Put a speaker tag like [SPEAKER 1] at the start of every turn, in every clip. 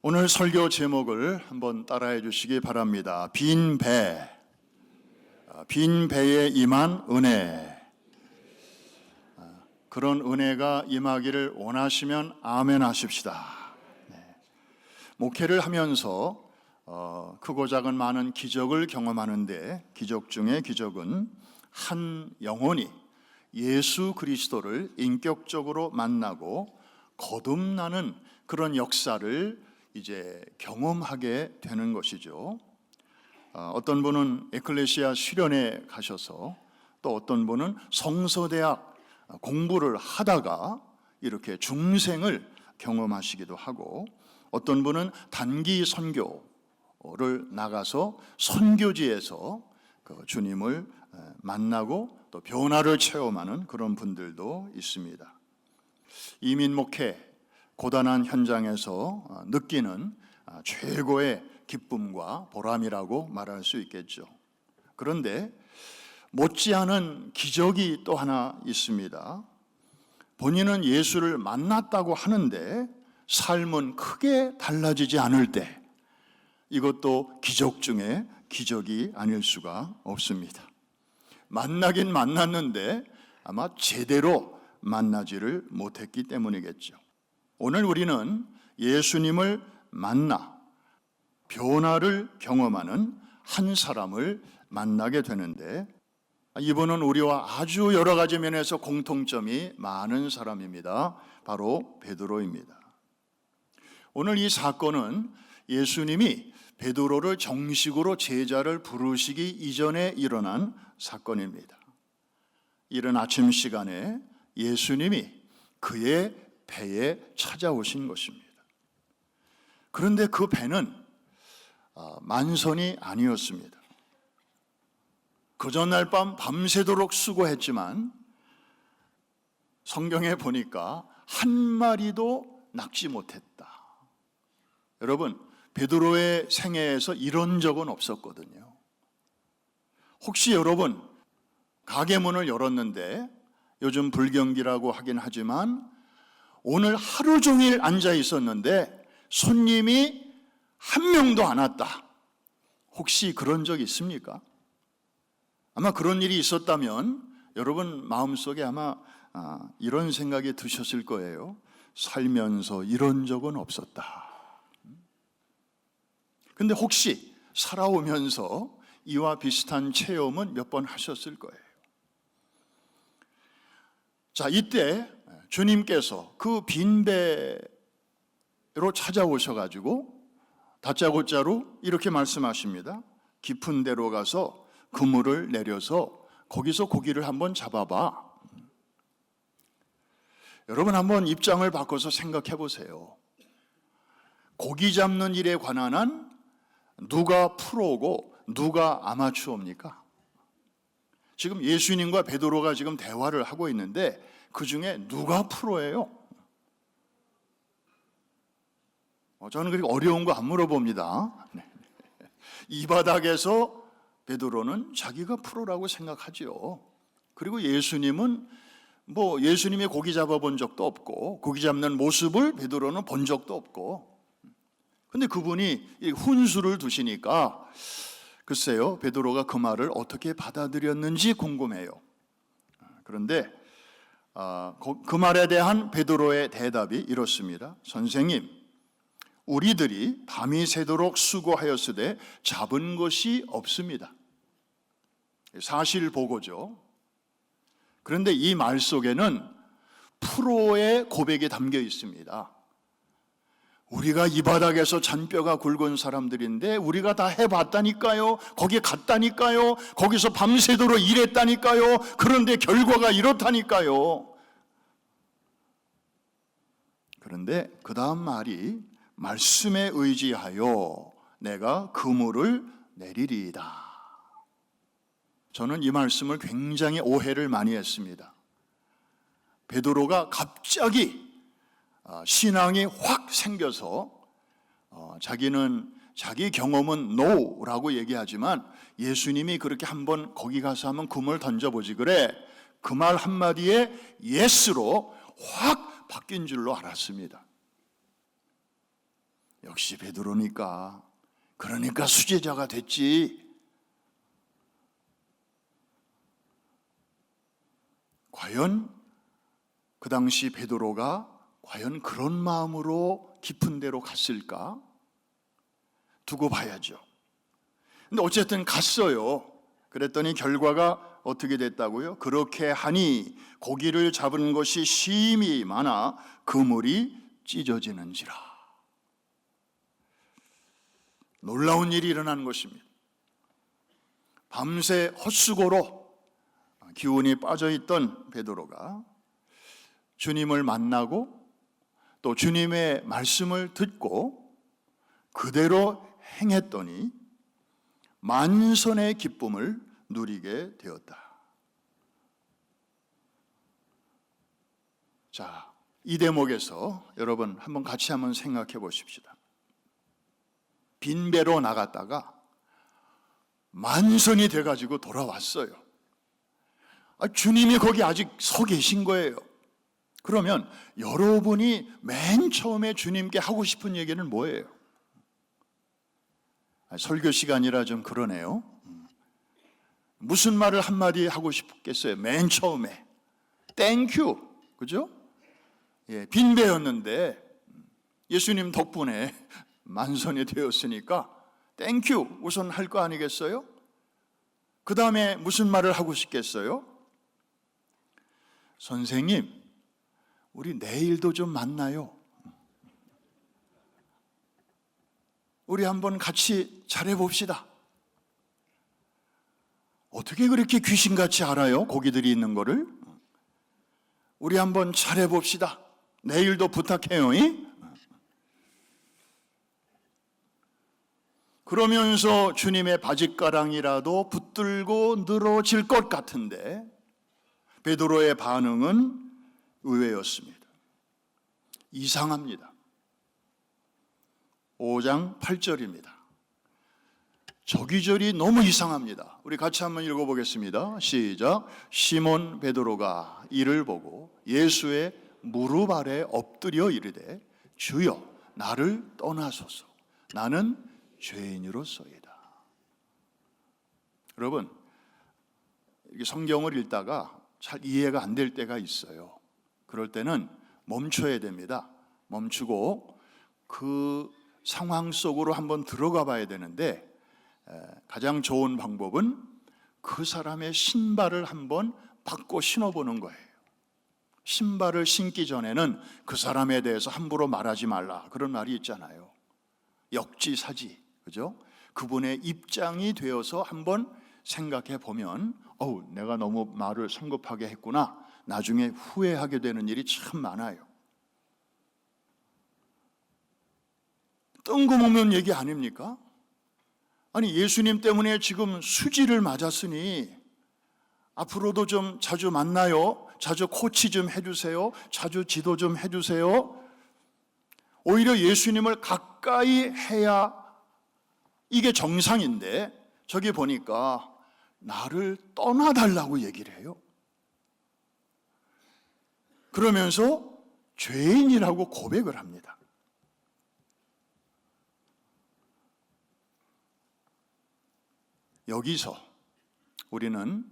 [SPEAKER 1] 오늘 설교 제목을 한번 따라해 주시기 바랍니다. 빈 배, 빈 배에 임한 은혜. 그런 은혜가 임하기를 원하시면 아멘 하십시다. 목회를 하면서 크고 작은 많은 기적을 경험하는데 기적 중에 기적은 한 영혼이 예수 그리스도를 인격적으로 만나고 거듭나는 그런 역사를 이제 경험하게 되는 것이죠. 어떤 분은 에클레시아 수련회 가셔서 또 어떤 분은 성서대학 공부를 하다가 이렇게 중생을 경험하시기도 하고, 어떤 분은 단기 선교를 나가서 선교지에서 그 주님을 만나고 또 변화를 체험하는 그런 분들도 있습니다. 이민 목회 고단한 현장에서 느끼는 최고의 기쁨과 보람이라고 말할 수 있겠죠. 그런데 못지않은 기적이 또 하나 있습니다. 본인은 예수를 만났다고 하는데 삶은 크게 달라지지 않을 때, 이것도 기적 중에 기적이 아닐 수가 없습니다. 만나긴 만났는데 아마 제대로 만나지를 못했기 때문이겠죠. 오늘 우리는 예수님을 만나 변화를 경험하는 한 사람을 만나게 되는데, 이분은 우리와 아주 여러 가지 면에서 공통점이 많은 사람입니다. 바로 베드로입니다. 오늘 이 사건은 예수님이 베드로를 정식으로 제자를 부르시기 이전에 일어난 사건입니다. 이른 아침 시간에 예수님이 그의 배에 찾아오신 것입니다. 그런데 그 배는 만선이 아니었습니다. 그 전날 밤새도록 수고했지만 성경에 보니까 한 마리도 낚지 못했다. 여러분, 베드로의 생애에서 이런 적은 없었거든요. 혹시 여러분 가게 문을 열었는데, 요즘 불경기라고 하긴 하지만 오늘 하루 종일 앉아 있었는데 손님이 한 명도 안 왔다. 혹시 그런 적 있습니까? 아마 그런 일이 있었다면 여러분 마음속에 아마 이런 생각이 드셨을 거예요. 살면서 이런 적은 없었다. 근데 혹시 살아오면서 이와 비슷한 체험은 몇 번 하셨을 거예요. 자, 이때 주님께서 그 빈 배로 찾아오셔가지고 다짜고짜로 이렇게 말씀하십니다. 깊은 데로 가서 그물을 내려서 거기서 고기를 한번 잡아봐. 여러분 한번 입장을 바꿔서 생각해 보세요. 고기 잡는 일에 관한 한 누가 프로고 누가 아마추어입니까? 지금 예수님과 베드로가 지금 대화를 하고 있는데 그 중에 누가 프로예요? 저는 그렇게 어려운 거 안 물어봅니다. 이 바닥에서 베드로는 자기가 프로라고 생각하지요. 그리고 예수님은 예수님이 고기 잡아본 적도 없고 고기 잡는 모습을 베드로는 본 적도 없고, 근데 그분이 훈수를 두시니까 글쎄요, 베드로가 그 말을 어떻게 받아들였는지 궁금해요. 그런데 그 말에 대한 베드로의 대답이 이렇습니다. 선생님, 우리들이 밤이 새도록 수고하였으되 잡은 것이 없습니다. 사실 보고죠. 그런데 이 말 속에는 프로의 고백이 담겨 있습니다. 우리가 이 바닥에서 잔뼈가 굵은 사람들인데 우리가 다 해봤다니까요. 거기 갔다니까요. 거기서 밤새도록 일했다니까요. 그런데 결과가 이렇다니까요. 그런데 그 다음 말이 말씀에 의지하여 내가 그물을 내리리이다. 저는 이 말씀을 굉장히 오해를 많이 했습니다. 베드로가 갑자기 신앙이 확 생겨서 자기 경험은 no라고 얘기하지만 예수님이 그렇게 한번 거기 가서 한번 그물 던져보지 그래, 그 말 한마디에 yes로 확 바뀐 줄로 알았습니다. 역시 베드로니까, 그러니까 수제자가 됐지. 과연 그 당시 베드로가 과연 그런 마음으로 깊은 데로 갔을까? 두고 봐야죠. 근데 어쨌든 갔어요. 그랬더니 결과가 어떻게 됐다고요? 그렇게 하니 고기를 잡은 것이 심히 많아 그물이 찢어지는지라. 놀라운 일이 일어난 것입니다. 밤새 헛수고로 기운이 빠져있던 베드로가 주님을 만나고 또 주님의 말씀을 듣고 그대로 행했더니 만선의 기쁨을 누리게 되었다. 자, 이 대목에서 여러분 같이 한번 생각해 보십시다. 빈배로 나갔다가 만선이 돼가지고 돌아왔어요. 주님이 거기 아직 서 계신 거예요. 그러면 여러분이 맨 처음에 주님께 하고 싶은 얘기는 뭐예요? 설교 시간이라 좀 그러네요. 무슨 말을 한마디 하고 싶겠어요? 맨 처음에 땡큐, 그죠? 예, 빈배였는데 예수님 덕분에 만선이 되었으니까 땡큐 우선 할 거 아니겠어요? 그 다음에 무슨 말을 하고 싶겠어요? 선생님, 우리 내일도 좀 만나요. 우리 한번 같이 잘해봅시다. 어떻게 그렇게 귀신같이 알아요? 고기들이 있는 거를. 우리 한번 잘해봅시다. 내일도 부탁해요. 그러면서 주님의 바짓가랑이라도 붙들고 늘어질 것 같은데 베드로의 반응은 의외였습니다. 이상합니다. 5장 8절입니다. 저기저리 너무 이상합니다. 우리 같이 한번 읽어보겠습니다. 시작. 시몬 베드로가 이를 보고 예수의 무릎 아래 엎드려 이르되 주여 나를 떠나소서 나는 죄인으로소이다. 여러분, 성경을 읽다가 잘 이해가 안 될 때가 있어요. 그럴 때는 멈춰야 됩니다. 멈추고 그 상황 속으로 한번 들어가 봐야 되는데 가장 좋은 방법은 그 사람의 신발을 한번 바꿔 신어보는 거예요. 신발을 신기 전에는 그 사람에 대해서 함부로 말하지 말라, 그런 말이 있잖아요. 역지사지, 그죠? 그분의 입장이 되어서 한번 생각해 보면 내가 너무 말을 성급하게 했구나, 나중에 후회하게 되는 일이 참 많아요. 뜬금없는 얘기 아닙니까? 아니, 예수님 때문에 지금 수지를 맞았으니 앞으로도 좀 자주 만나요. 자주 코치 좀 해주세요. 자주 지도 좀 해주세요. 오히려 예수님을 가까이 해야 이게 정상인데 저기 보니까 나를 떠나달라고 얘기를 해요. 그러면서 죄인이라고 고백을 합니다. 여기서 우리는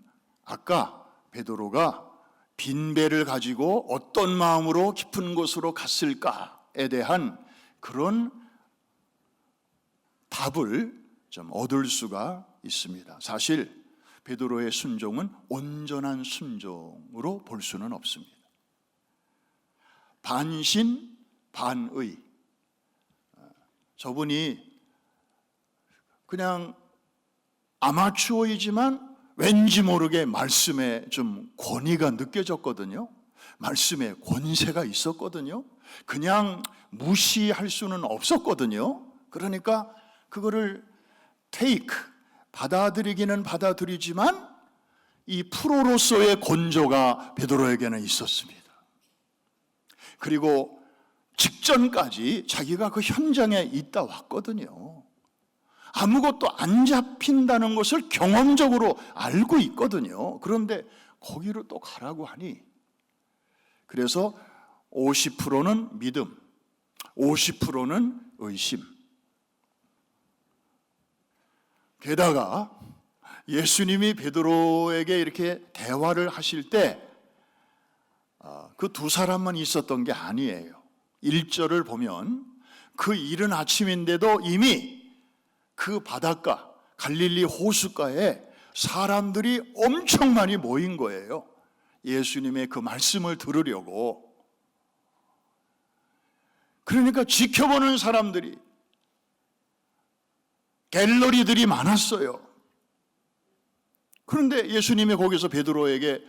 [SPEAKER 1] 아까 베드로가 빈배를 가지고 어떤 마음으로 깊은 곳으로 갔을까에 대한 그런 답을 좀 얻을 수가 있습니다. 사실 베드로의 순종은 온전한 순종으로 볼 수는 없습니다. 반신 반의. 저분이 그냥 아마추어이지만 왠지 모르게 말씀에 좀 권위가 느껴졌거든요. 말씀에 권세가 있었거든요. 그냥 무시할 수는 없었거든요. 그러니까 그거를 받아들이기는 받아들이지만 이 프로로서의 곤조가 베드로에게는 있었습니다. 그리고 직전까지 자기가 그 현장에 있다 왔거든요. 아무것도 안 잡힌다는 것을 경험적으로 알고 있거든요. 그런데 거기로 또 가라고 하니, 그래서 50%는 믿음, 50%는 의심. 게다가 예수님이 베드로에게 이렇게 대화를 하실 때 그 두 사람만 있었던 게 아니에요. 1절을 보면 그 이른 아침인데도 이미 그 바닷가 갈릴리 호숫가에 사람들이 엄청 많이 모인 거예요. 예수님의 그 말씀을 들으려고. 그러니까 지켜보는 사람들이, 갤러리들이 많았어요. 그런데 예수님이 거기서 베드로에게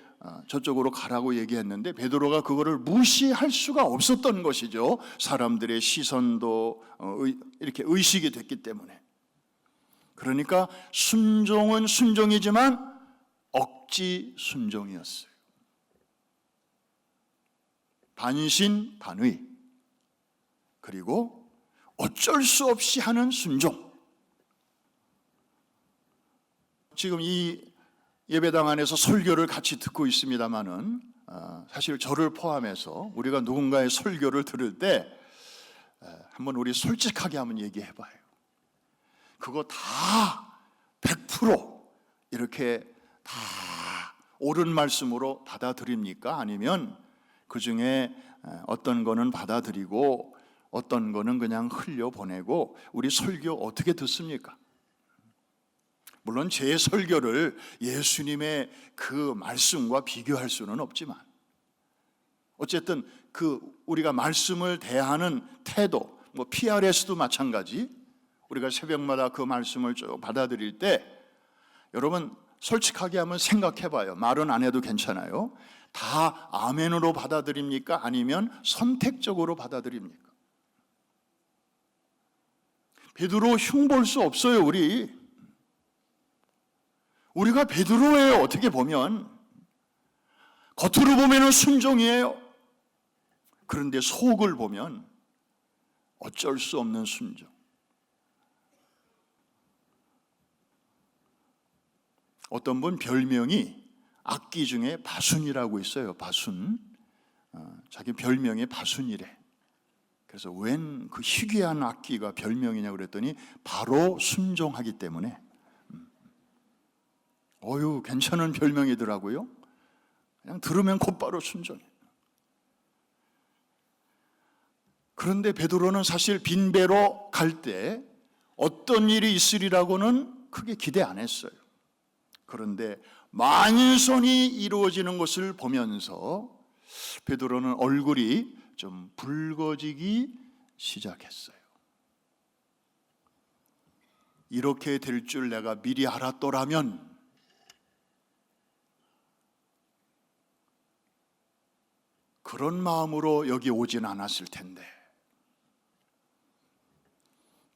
[SPEAKER 1] 저쪽으로 가라고 얘기했는데 베드로가 그거를 무시할 수가 없었던 것이죠. 사람들의 시선도 이렇게 의식이 됐기 때문에. 그러니까 순종은 순종이지만 억지 순종이었어요. 반신반의. 그리고 어쩔 수 없이 하는 순종. 지금 이 예배당 안에서 설교를 같이 듣고 있습니다마는 사실 저를 포함해서 우리가 누군가의 설교를 들을 때 한번 우리 솔직하게 한번 얘기해 봐요. 그거 다 100% 이렇게 다 옳은 말씀으로 받아들입니까? 아니면 그 중에 어떤 거는 받아들이고 어떤 거는 그냥 흘려보내고 우리 설교 어떻게 듣습니까? 물론 제 설교를 예수님의 그 말씀과 비교할 수는 없지만 어쨌든 그 우리가 말씀을 대하는 태도, 뭐 PRS도 마찬가지. 우리가 새벽마다 그 말씀을 쭉 받아들일 때 여러분 솔직하게 한번 생각해 봐요. 말은 안 해도 괜찮아요. 다 아멘으로 받아들입니까? 아니면 선택적으로 받아들입니까? 베드로 흉볼 수 없어요. 우리가 베드로예요. 어떻게 보면 겉으로 보면 순종이에요. 그런데 속을 보면 어쩔 수 없는 순종. 어떤 분 별명이 악기 중에 바순이라고 있어요. 바순. 자기 별명이 바순이래. 그래서 웬 그 희귀한 악기가 별명이냐고 그랬더니 바로 순종하기 때문에. 괜찮은 별명이더라고요. 그냥 들으면 곧바로 순종해. 그런데 베드로는 사실 빈배로 갈 때 어떤 일이 있으리라고는 크게 기대 안 했어요. 그런데 만선이 이루어지는 것을 보면서 베드로는 얼굴이 좀 붉어지기 시작했어요. 이렇게 될 줄 내가 미리 알았더라면 그런 마음으로 여기 오진 않았을 텐데.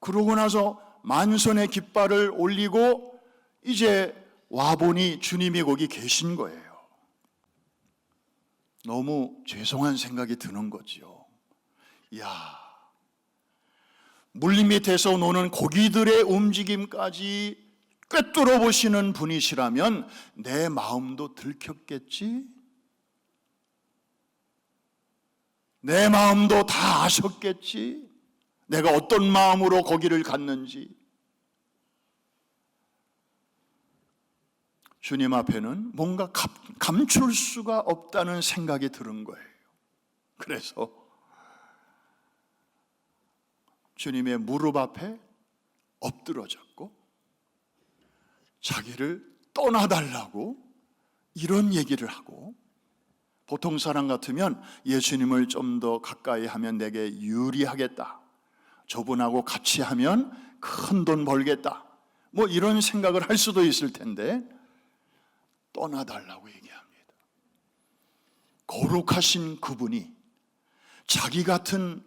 [SPEAKER 1] 그러고 나서 만선의 깃발을 올리고 이제 와보니 주님이 거기 계신 거예요. 너무 죄송한 생각이 드는 거지요. 물 밑에서 노는 고기들의 움직임까지 꿰뚫어 보시는 분이시라면 내 마음도 들켰겠지? 내 마음도 다 아셨겠지? 내가 어떤 마음으로 거기를 갔는지. 주님 앞에는 뭔가 감출 수가 없다는 생각이 드는 거예요. 그래서 주님의 무릎 앞에 엎드러졌고 자기를 떠나달라고 이런 얘기를 하고, 보통 사람 같으면 예수님을 좀 더 가까이 하면 내게 유리하겠다, 저분하고 같이 하면 큰 돈 벌겠다, 뭐 이런 생각을 할 수도 있을 텐데 떠나달라고 얘기합니다. 거룩하신 그분이 자기 같은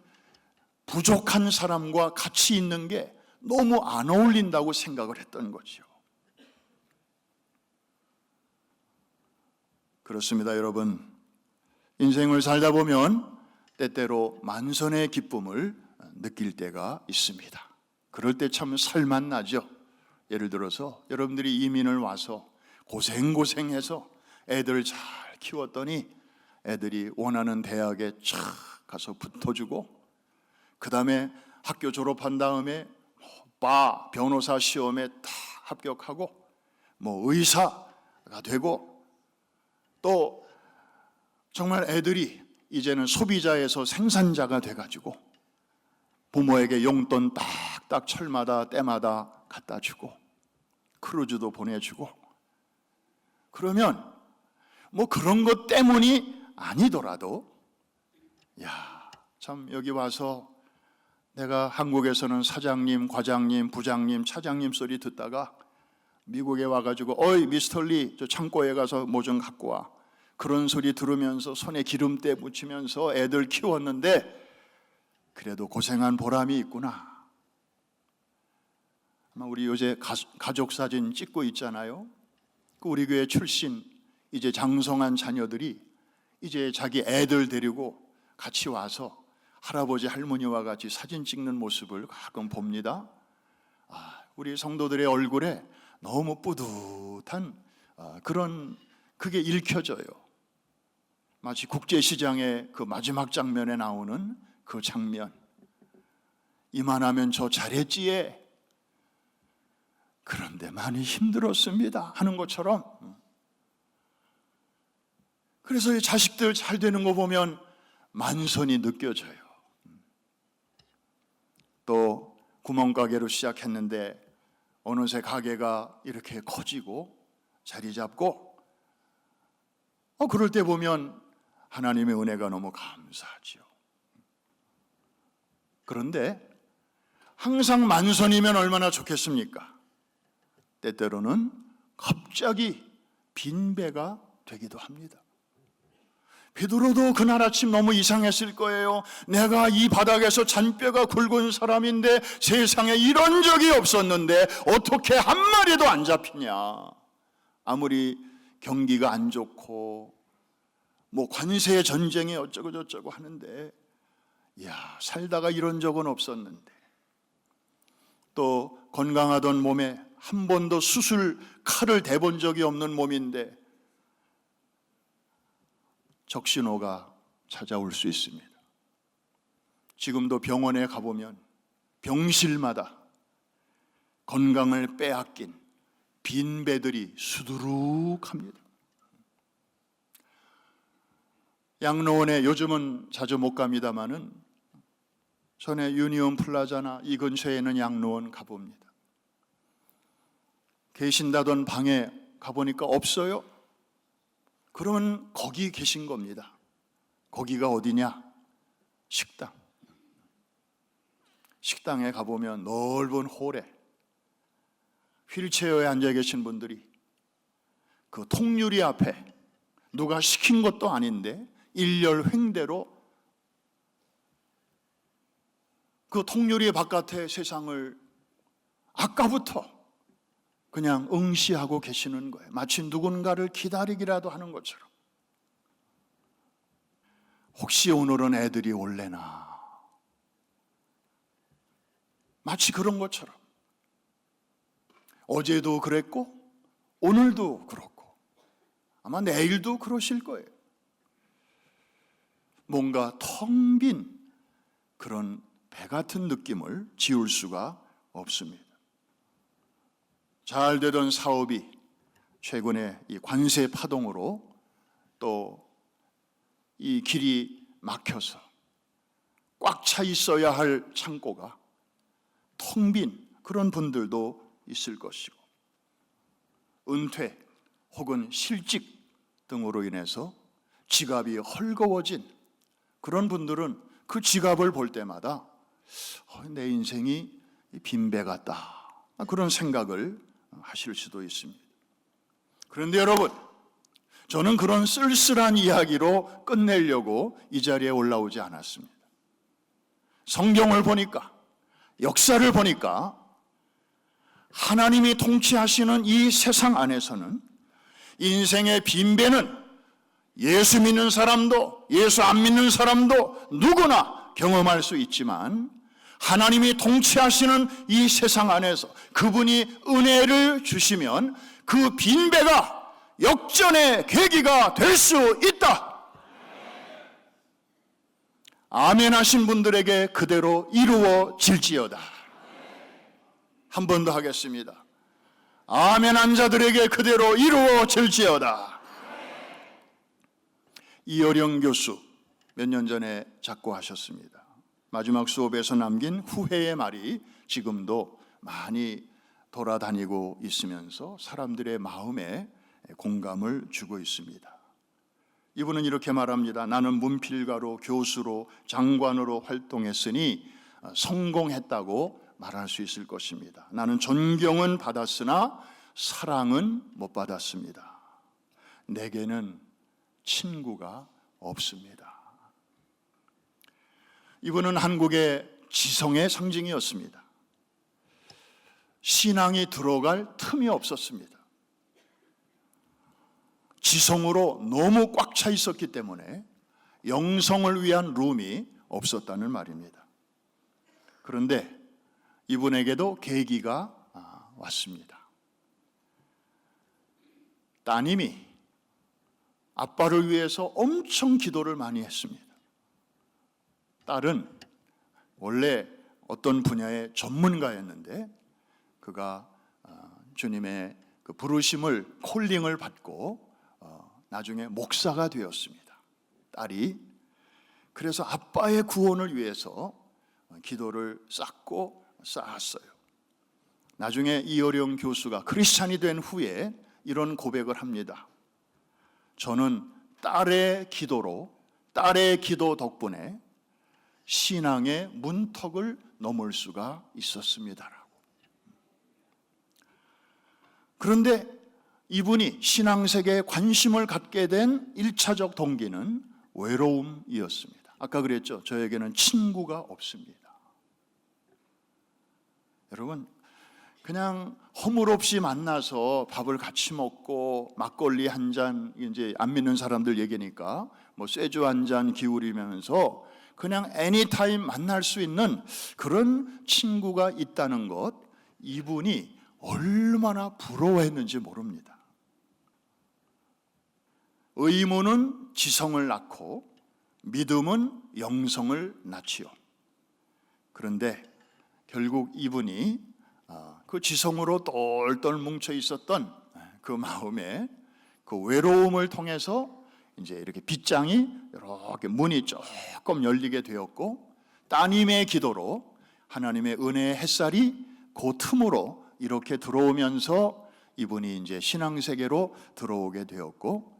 [SPEAKER 1] 부족한 사람과 같이 있는 게 너무 안 어울린다고 생각을 했던 거죠. 그렇습니다, 여러분. 인생을 살다 보면 때때로 만선의 기쁨을 느낄 때가 있습니다. 그럴 때 참 살만 나죠. 예를 들어서 여러분들이 이민을 와서 고생해서 애들 잘 키웠더니 애들이 원하는 대학에 촥 가서 붙어주고, 그 다음에 학교 졸업한 다음에 변호사 시험에 다 합격하고 의사가 되고, 또 정말 애들이 이제는 소비자에서 생산자가 돼가지고 부모에게 용돈 딱딱 철마다 때마다 갖다 주고 크루즈도 보내주고, 그러면 그런 것 때문이 아니더라도 참 여기 와서 내가 한국에서는 사장님, 과장님, 부장님, 차장님 소리 듣다가 미국에 와가지고 어이 미스터 리, 저 창고에 가서 뭐 좀 갖고 와, 그런 소리 들으면서 손에 기름때 묻히면서 애들 키웠는데 그래도 고생한 보람이 있구나. 아마 우리 요새 가족 사진 찍고 있잖아요. 우리 교회 출신 이제 장성한 자녀들이 이제 자기 애들 데리고 같이 와서 할아버지 할머니와 같이 사진 찍는 모습을 가끔 봅니다. 우리 성도들의 얼굴에 너무 뿌듯한 그게 읽혀져요. 마치 국제시장의 그 마지막 장면에 나오는 그 장면, 이만하면 저 잘했지에 그런데 많이 힘들었습니다 하는 것처럼. 그래서 이 자식들 잘 되는 거 보면 만선이 느껴져요. 또 구멍가게로 시작했는데 어느새 가게가 이렇게 커지고 자리 잡고, 그럴 때 보면 하나님의 은혜가 너무 감사하죠. 그런데 항상 만선이면 얼마나 좋겠습니까? 때때로는 갑자기 빈배가 되기도 합니다. 베드로도 그날 아침 너무 이상했을 거예요. 내가 이 바닥에서 잔뼈가 굵은 사람인데 세상에 이런 적이 없었는데 어떻게 한 마리도 안 잡히냐. 아무리 경기가 안 좋고 관세 전쟁이 어쩌고 저쩌고 하는데 살다가 이런 적은 없었는데, 또 건강하던 몸에 한 번도 수술 칼을 대본 적이 없는 몸인데 적신호가 찾아올 수 있습니다. 지금도 병원에 가보면 병실마다 건강을 빼앗긴 빈배들이 수두룩합니다. 양로원에 요즘은 자주 못 갑니다마는 전에 유니온 플라자나 이 근처에 있는 양로원 가봅니다. 계신다던 방에 가보니까 없어요. 그러면 거기 계신 겁니다. 거기가 어디냐? 식당. 식당에 가보면 넓은 홀에 휠체어에 앉아 계신 분들이 그 통유리 앞에 누가 시킨 것도 아닌데 일렬 횡대로 그 통유리 바깥의 세상을 아까부터 그냥 응시하고 계시는 거예요. 마치 누군가를 기다리기라도 하는 것처럼. 혹시 오늘은 애들이 올래나, 마치 그런 것처럼. 어제도 그랬고 오늘도 그렇고 아마 내일도 그러실 거예요. 뭔가 텅 빈 그런 배 같은 느낌을 지울 수가 없습니다. 잘 되던 사업이 최근에 이 관세 파동으로 또 이 길이 막혀서 꽉 차 있어야 할 창고가 텅 빈 그런 분들도 있을 것이고, 은퇴 혹은 실직 등으로 인해서 지갑이 헐거워진 그런 분들은 그 지갑을 볼 때마다 내 인생이 빈배 같다, 그런 생각을 하실 수도 있습니다. 그런데 여러분, 저는 그런 쓸쓸한 이야기로 끝내려고 이 자리에 올라오지 않았습니다. 성경을 보니까, 역사를 보니까 하나님이 통치하시는 이 세상 안에서는 인생의 빈배는 예수 믿는 사람도 예수 안 믿는 사람도 누구나 경험할 수 있지만, 하나님이 통치하시는 이 세상 안에서 그분이 은혜를 주시면 그 빈배가 역전의 계기가 될 수 있다. 아멘 하신 분들에게 그대로 이루어질지어다. 한 번 더 하겠습니다. 아멘 한 자들에게 그대로 이루어질지어다. 이어령 교수 몇 년 전에 작고하셨습니다. 마지막 수업에서 남긴 후회의 말이 지금도 많이 돌아다니고 있으면서 사람들의 마음에 공감을 주고 있습니다. 이분은 이렇게 말합니다. 나는 문필가로, 교수로, 장관으로 활동했으니 성공했다고 말할 수 있을 것입니다. 나는 존경은 받았으나 사랑은 못 받았습니다. 내게는 친구가 없습니다. 이분은 한국의 지성의 상징이었습니다. 신앙이 들어갈 틈이 없었습니다. 지성으로 너무 꽉 차 있었기 때문에 영성을 위한 룸이 없었다는 말입니다. 그런데 이분에게도 계기가 왔습니다. 따님이 아빠를 위해서 엄청 기도를 많이 했습니다. 딸은 원래 어떤 분야의 전문가였는데 그가 주님의 그 부르심을 콜링을 받고 나중에 목사가 되었습니다. 딸이. 그래서 아빠의 구원을 위해서 기도를 쌓았어요. 나중에 이어령 교수가 크리스찬이 된 후에 이런 고백을 합니다. 저는 딸의 기도 덕분에 신앙의 문턱을 넘을 수가 있었습니다라고. 그런데 이분이 신앙세계에 관심을 갖게 된 1차적 동기는 외로움이었습니다. 아까 그랬죠. 저에게는 친구가 없습니다. 여러분, 그냥 허물없이 만나서 밥을 같이 먹고 막걸리 한 잔, 이제 안 믿는 사람들 얘기니까 뭐 쇠주 한 잔 기울이면서 그냥 애니타임 만날 수 있는 그런 친구가 있다는 것, 이분이 얼마나 부러워했는지 모릅니다. 의무는 지성을 낳고 믿음은 영성을 낳지요. 그런데 결국 이분이 그 지성으로 똘똘 뭉쳐 있었던 그 마음에 그 외로움을 통해서 이제 이렇게 빗장이 이렇게 문이 조금 열리게 되었고, 따님의 기도로 하나님의 은혜의 햇살이 그 틈으로 이렇게 들어오면서 이분이 이제 신앙세계로 들어오게 되었고,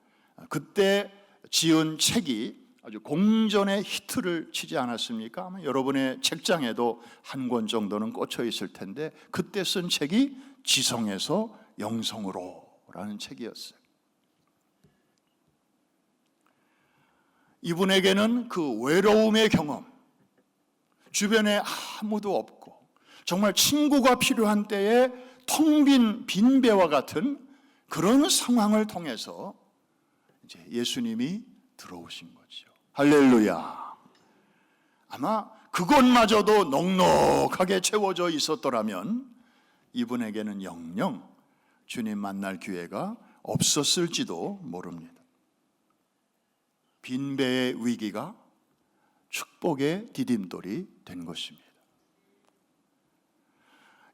[SPEAKER 1] 그때 지은 책이 아주 공전의 히트를 치지 않았습니까? 아마 여러분의 책장에도 한 권 정도는 꽂혀 있을 텐데, 그때 쓴 책이 지성에서 영성으로라는 책이었어요. 이분에게는 그 외로움의 경험, 주변에 아무도 없고 정말 친구가 필요한 때에 텅 빈 빈배와 같은 그런 상황을 통해서 이제 예수님이 들어오신 거죠. 할렐루야. 아마 그것마저도 넉넉하게 채워져 있었더라면 이분에게는 영영 주님 만날 기회가 없었을지도 모릅니다. 빈배의 위기가 축복의 디딤돌이 된 것입니다.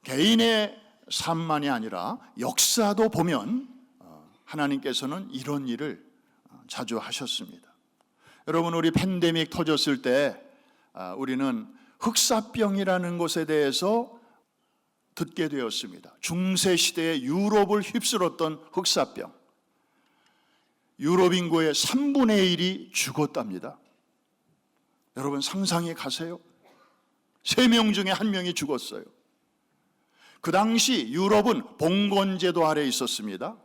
[SPEAKER 1] 개인의 삶만이 아니라 역사도 보면 하나님께서는 이런 일을 자주 하셨습니다. 여러분, 우리 팬데믹 터졌을 때 우리는 흑사병이라는 것에 대해서 듣게 되었습니다. 중세시대의 유럽을 휩쓸었던 흑사병. 유럽 인구의 3분의 1이 죽었답니다. 여러분 상상해 가세요. 3명 중에 1명이 죽었어요. 그 당시 유럽은 봉건제도 아래 있었습니다.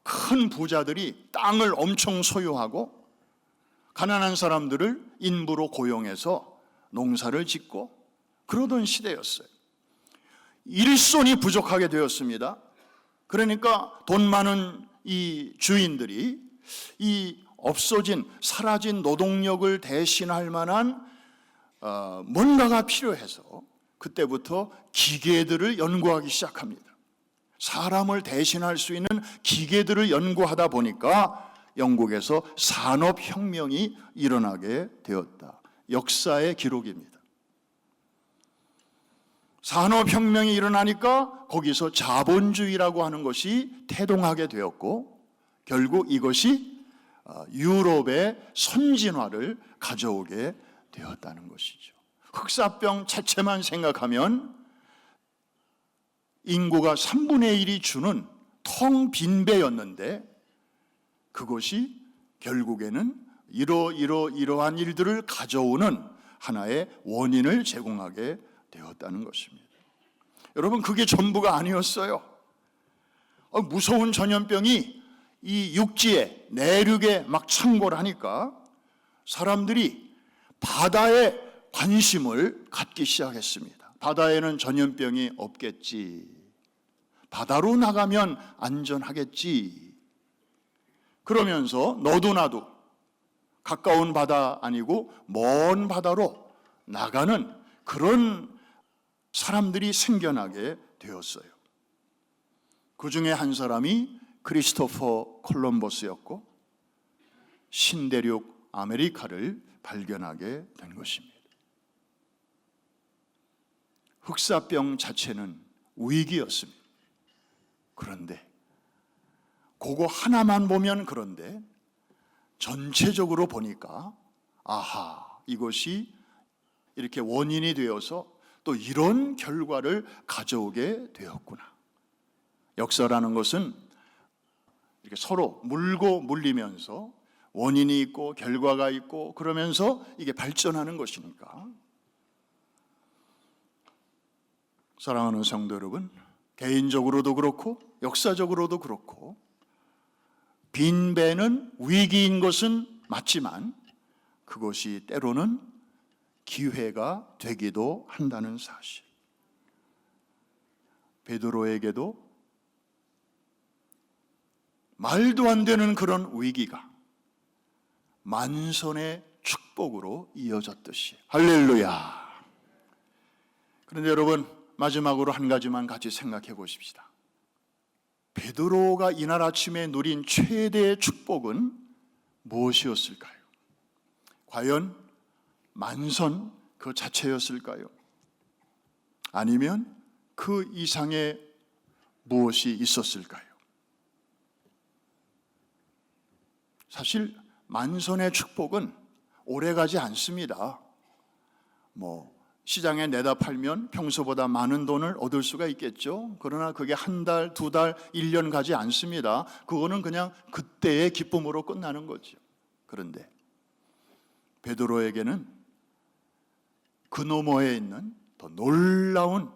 [SPEAKER 1] 큰 부자들이 땅을 엄청 소유하고 가난한 사람들을 인부로 고용해서 농사를 짓고 그러던 시대였어요. 일손이 부족하게 되었습니다. 그러니까 돈 많은 이 주인들이 이 없어진 사라진 노동력을 대신할 만한 뭔가가 필요해서 그때부터 기계들을 연구하기 시작합니다. 사람을 대신할 수 있는 기계들을 연구하다 보니까 영국에서 산업혁명이 일어나게 되었다. 역사의 기록입니다. 산업혁명이 일어나니까 거기서 자본주의라고 하는 것이 태동하게 되었고 결국 이것이 유럽의 선진화를 가져오게 되었다는 것이죠. 흑사병 자체만 생각하면 인구가 3분의 1이 주는 텅 빈 배였는데 그것이 결국에는 이러한 일들을 가져오는 하나의 원인을 제공하게 되었다는 것입니다. 여러분, 그게 전부가 아니었어요. 무서운 전염병이 이 육지에 내륙에 막 창궐 하니까 사람들이 바다에 관심을 갖기 시작했습니다. 바다에는 전염병이 없겠지. 바다로 나가면 안전하겠지. 그러면서 너도 나도 가까운 바다 아니고 먼 바다로 나가는 그런 사람들이 생겨나게 되었어요. 그 중에 한 사람이 크리스토퍼 콜럼버스였고 신대륙 아메리카를 발견하게 된 것입니다. 흑사병 자체는 위기였습니다. 그런데 그거 하나만 보면 그런데 전체적으로 보니까 아하, 이것이 이렇게 원인이 되어서 또 이런 결과를 가져오게 되었구나. 역사라는 것은 이렇게 서로 물고 물리면서 원인이 있고 결과가 있고 그러면서 이게 발전하는 것이니까. 사랑하는 성도 여러분, 개인적으로도 그렇고 역사적으로도 그렇고 빈배는 위기인 것은 맞지만 그것이 때로는 기회가 되기도 한다는 사실. 베드로에게도 말도 안 되는 그런 위기가 만선의 축복으로 이어졌듯이. 할렐루야. 그런데 여러분, 마지막으로 한 가지만 같이 생각해 보십시다. 베드로가 이날 아침에 누린 최대의 축복은 무엇이었을까요? 과연 만선 그 자체였을까요? 아니면 그 이상의 무엇이 있었을까요? 사실 만선의 축복은 오래가지 않습니다. 시장에 내다 팔면 평소보다 많은 돈을 얻을 수가 있겠죠. 그러나 그게 한 달, 두 달, 1년 가지 않습니다. 그거는 그냥 그때의 기쁨으로 끝나는 거죠. 그런데 베드로에게는 그 너머에 있는 더 놀라운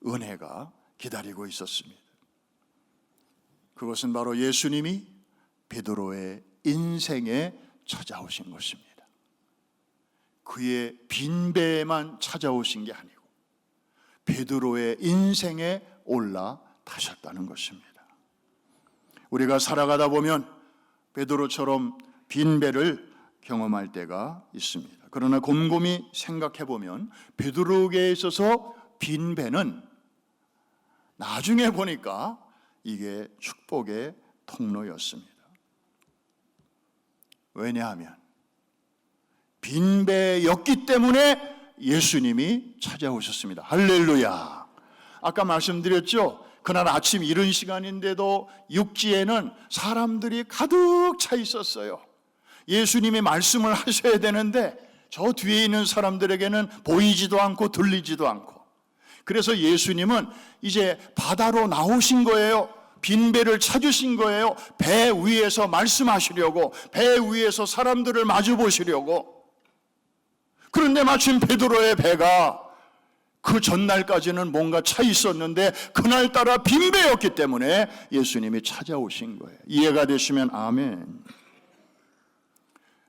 [SPEAKER 1] 은혜가 기다리고 있었습니다. 그것은 바로 예수님이 베드로의 인생에 찾아오신 것입니다. 그의 빈배에만 찾아오신 게 아니고 베드로의 인생에 올라타셨다는 것입니다. 우리가 살아가다 보면 베드로처럼 빈배를 경험할 때가 있습니다. 그러나 곰곰이 생각해 보면 베드로에게 있어서 빈배는 나중에 보니까 이게 축복의 통로였습니다. 왜냐하면 빈배였기 때문에 예수님이 찾아오셨습니다. 할렐루야. 아까 말씀드렸죠? 그날 아침 이른 시간인데도 육지에는 사람들이 가득 차 있었어요. 예수님이 말씀을 하셔야 되는데 저 뒤에 있는 사람들에게는 보이지도 않고 들리지도 않고, 그래서 예수님은 이제 바다로 나오신 거예요. 빈배를 찾으신 거예요. 배 위에서 말씀하시려고, 배 위에서 사람들을 마주 보시려고. 그런데 마침 베드로의 배가 그 전날까지는 뭔가 차 있었는데 그날따라 빈배였기 때문에 예수님이 찾아오신 거예요. 이해가 되시면 아멘.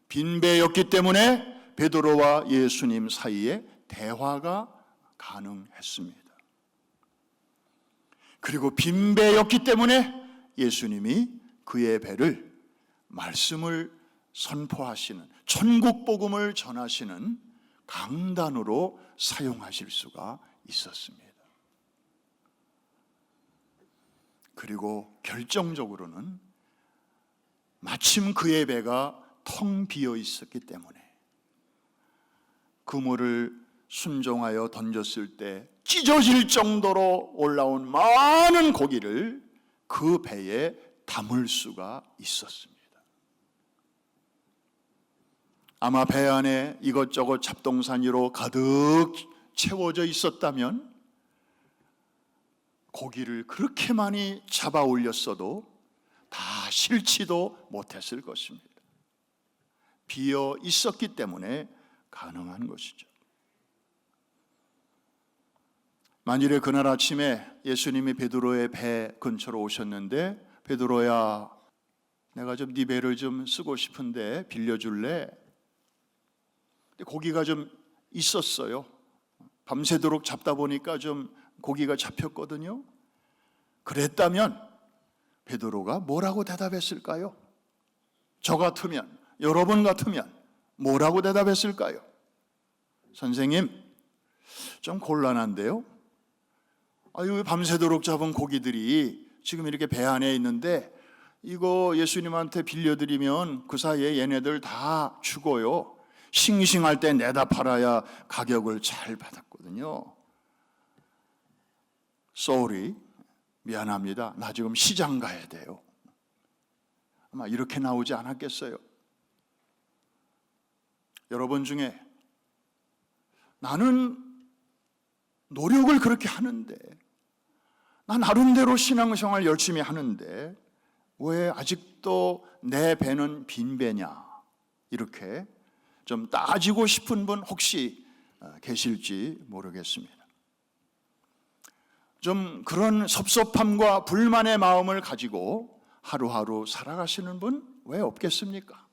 [SPEAKER 1] 빈배였기 때문에 베드로와 예수님 사이에 대화가 가능했습니다. 그리고 빈배였기 때문에 예수님이 그의 배를 말씀을 선포하시는, 천국 복음을 전하시는 강단으로 사용하실 수가 있었습니다. 그리고 결정적으로는 마침 그의 배가 텅 비어 있었기 때문에 그물을 순종하여 던졌을 때 찢어질 정도로 올라온 많은 고기를 그 배에 담을 수가 있었습니다. 아마 배 안에 이것저것 잡동사니로 가득 채워져 있었다면 고기를 그렇게 많이 잡아 올렸어도 다 실지도 못했을 것입니다. 비어 있었기 때문에 가능한 것이죠. 만일에 그날 아침에 예수님이 베드로의 배 근처로 오셨는데, 베드로야, 내가 좀 네 배를 좀 쓰고 싶은데 빌려줄래? 근데 고기가 좀 있었어요. 밤새도록 잡다 보니까 좀 고기가 잡혔거든요. 그랬다면 베드로가 뭐라고 대답했을까요? 저 같으면, 여러분 같으면 뭐라고 대답했을까요? 선생님, 좀 곤란한데요? 아유, 밤새도록 잡은 고기들이 지금 이렇게 배 안에 있는데 이거 예수님한테 빌려드리면 그 사이에 얘네들 다 죽어요. 싱싱할 때 내다 팔아야 가격을 잘 받았거든요. Sorry, 미안합니다. 나 지금 시장 가야 돼요. 아마 이렇게 나오지 않았겠어요? 여러분 중에 나는 노력을 그렇게 하는데, 나 나름대로 신앙생활 열심히 하는데 왜 아직도 내 배는 빈 배냐, 이렇게 좀 따지고 싶은 분 혹시 계실지 모르겠습니다. 좀 그런 섭섭함과 불만의 마음을 가지고 하루하루 살아가시는 분 왜 없겠습니까?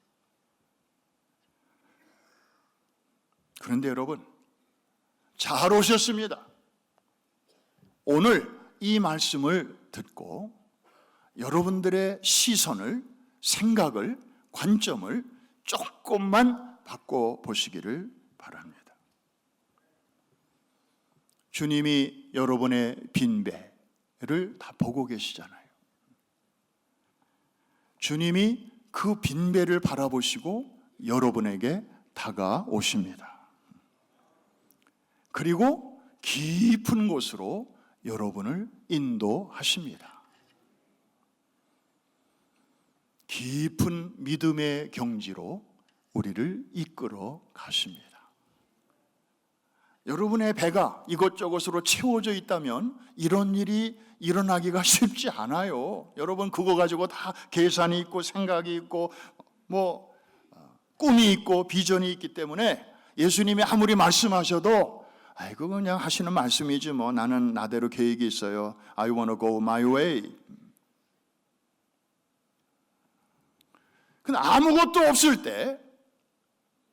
[SPEAKER 1] 그런데 여러분, 잘 오셨습니다. 오늘 이 말씀을 듣고 여러분들의 시선을, 생각을, 관점을 조금만 바꿔보시기를 바랍니다. 주님이 여러분의 빈배를 다 보고 계시잖아요. 주님이 그 빈배를 바라보시고 여러분에게 다가오십니다. 그리고 깊은 곳으로 여러분을 인도하십니다. 깊은 믿음의 경지로 우리를 이끌어 가십니다. 여러분의 배가 이것저것으로 채워져 있다면 이런 일이 일어나기가 쉽지 않아요. 여러분 그거 가지고 다 계산이 있고 생각이 있고 꿈이 있고 비전이 있기 때문에 예수님이 아무리 말씀하셔도 아이고 그냥 하시는 말씀이지 뭐, 나는 나대로 계획이 있어요. I want to go my way. 근데 아무것도 없을 때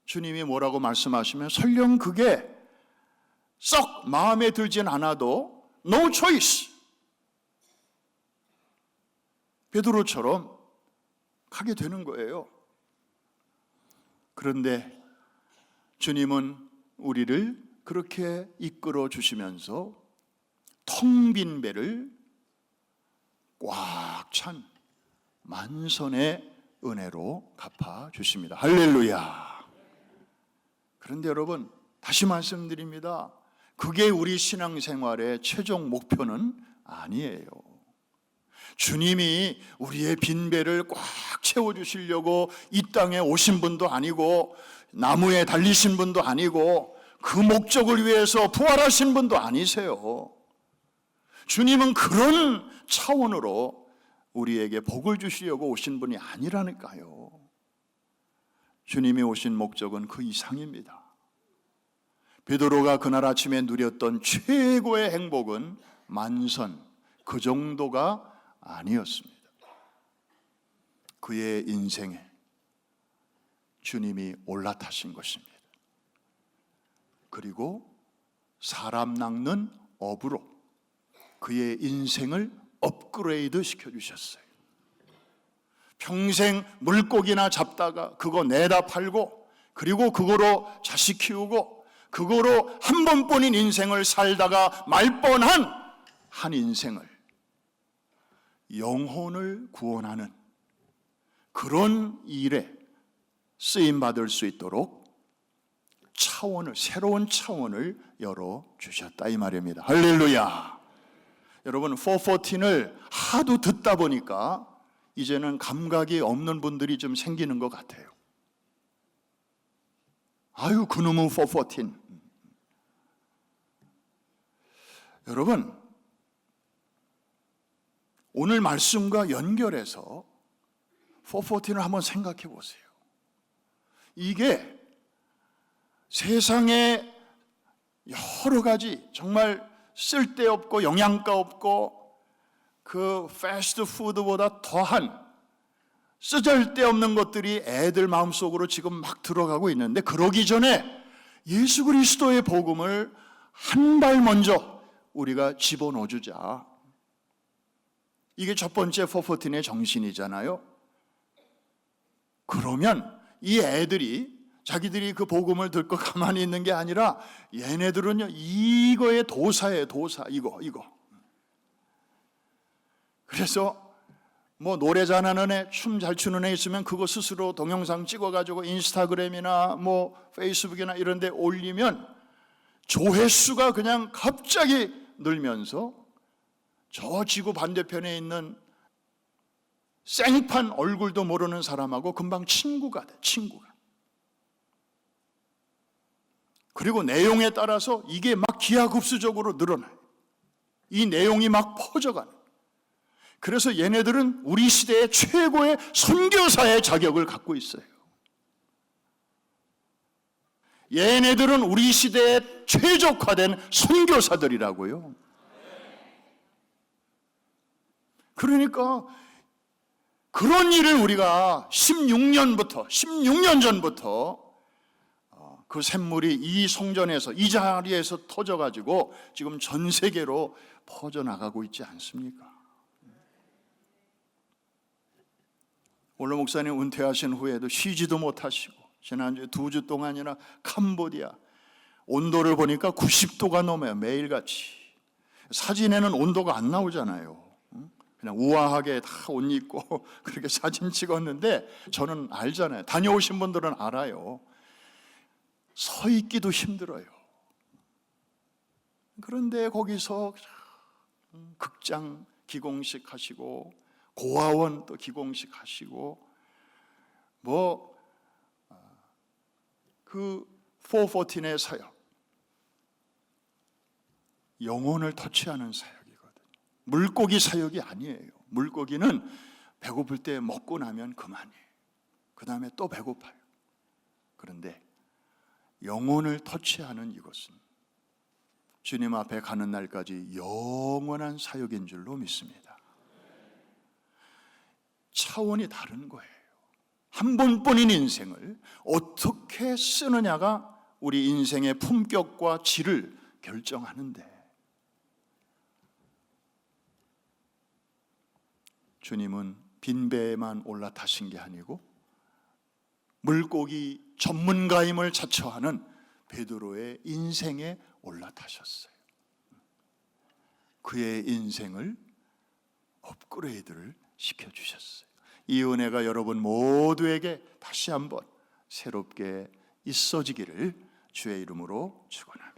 [SPEAKER 1] 주님이 뭐라고 말씀하시면 설령 그게 썩 마음에 들진 않아도 no choice, 베드로처럼 가게 되는 거예요. 그런데 주님은 우리를 그렇게 이끌어 주시면서 텅 빈 배를 꽉 찬 만선의 은혜로 갚아 주십니다. 할렐루야. 그런데 여러분, 다시 말씀드립니다. 그게 우리 신앙생활의 최종 목표는 아니에요. 주님이 우리의 빈배를 꽉 채워주시려고 이 땅에 오신 분도 아니고 나무에 달리신 분도 아니고 그 목적을 위해서 부활하신 분도 아니세요. 주님은 그런 차원으로 우리에게 복을 주시려고 오신 분이 아니라니까요. 주님이 오신 목적은 그 이상입니다. 베드로가 그날 아침에 누렸던 최고의 행복은 만선, 그 정도가 아니었습니다. 그의 인생에 주님이 올라타신 것입니다. 그리고 사람 낚는 업으로 그의 인생을 업그레이드 시켜주셨어요. 평생 물고기나 잡다가 그거 내다 팔고 그리고 그거로 자식 키우고 그거로 한 번뿐인 인생을 살다가 말 뻔한 한 인생을 영혼을 구원하는 그런 일에 쓰임 받을 수 있도록 새로운 차원을 열어주셨다 이 말입니다. 할렐루야. 여러분 414을 하도 듣다 보니까 이제는 감각이 없는 분들이 좀 생기는 것 같아요. 아유 그놈은 414. 여러분 오늘 말씀과 연결해서 414를 한번 생각해 보세요. 이게 세상에 여러 가지 정말 쓸데없고 영양가 없고 그 패스트푸드보다 더한 쓰잘데없는 것들이 애들 마음속으로 지금 막 들어가고 있는데, 그러기 전에 예수 그리스도의 복음을 한 발 먼저 우리가 집어넣어주자. 이게 첫 번째 414의 정신이잖아요. 그러면 이 애들이 자기들이 그 복음을 듣고 가만히 있는 게 아니라 얘네들은요 이거의 도사예요. 도사. 이거. 그래서 뭐 노래 잘하는 애, 춤 잘 추는 애 있으면 그거 스스로 동영상 찍어가지고 인스타그램이나 뭐 페이스북이나 이런 데 올리면 조회수가 그냥 갑자기 늘면서 저 지구 반대편에 있는 생판 얼굴도 모르는 사람하고 금방 친구가 돼. 친구가. 그리고 내용에 따라서 이게 막 기하급수적으로 늘어나요. 이 내용이 막 퍼져가는. 그래서 얘네들은 우리 시대의 최고의 선교사의 자격을 갖고 있어요. 얘네들은 우리 시대에 최적화된 선교사들이라고요. 그러니까 그런 일을 우리가 16년 전부터 그 샘물이 이 성전에서 이 자리에서 터져가지고 지금 전 세계로 퍼져나가고 있지 않습니까? 원로 목사님 은퇴하신 후에도 쉬지도 못하시고 지난주에 2주 동안이나 캄보디아 온도를 보니까 90도가 넘어요. 매일같이. 사진에는 온도가 안 나오잖아요. 그냥 우아하게 다 옷 입고 그렇게 사진 찍었는데 저는 알잖아요. 다녀오신 분들은 알아요. 서 있기도 힘들어요. 그런데 거기서 극장 기공식 하시고 고아원 또 기공식 하시고 그 414의 사역, 영혼을 터치하는 사역이거든요. 물고기 사역이 아니에요. 물고기는 배고플 때 먹고 나면 그만이에요. 그 다음에 또 배고파요. 그런데 영혼을 터치하는 이것은 주님 앞에 가는 날까지 영원한 사역인 줄로 믿습니다. 차원이 다른 거예요. 한 번뿐인 인생을 어떻게 쓰느냐가 우리 인생의 품격과 질을 결정하는데, 주님은 빈배에만 올라타신 게 아니고 물고기 전문가임을 자처하는 베드로의 인생에 올라타셨어요. 그의 인생을 업그레이드를 시켜주셨어요. 이 은혜가 여러분 모두에게 다시 한번 새롭게 있어지기를 주의 이름으로 축원합니다.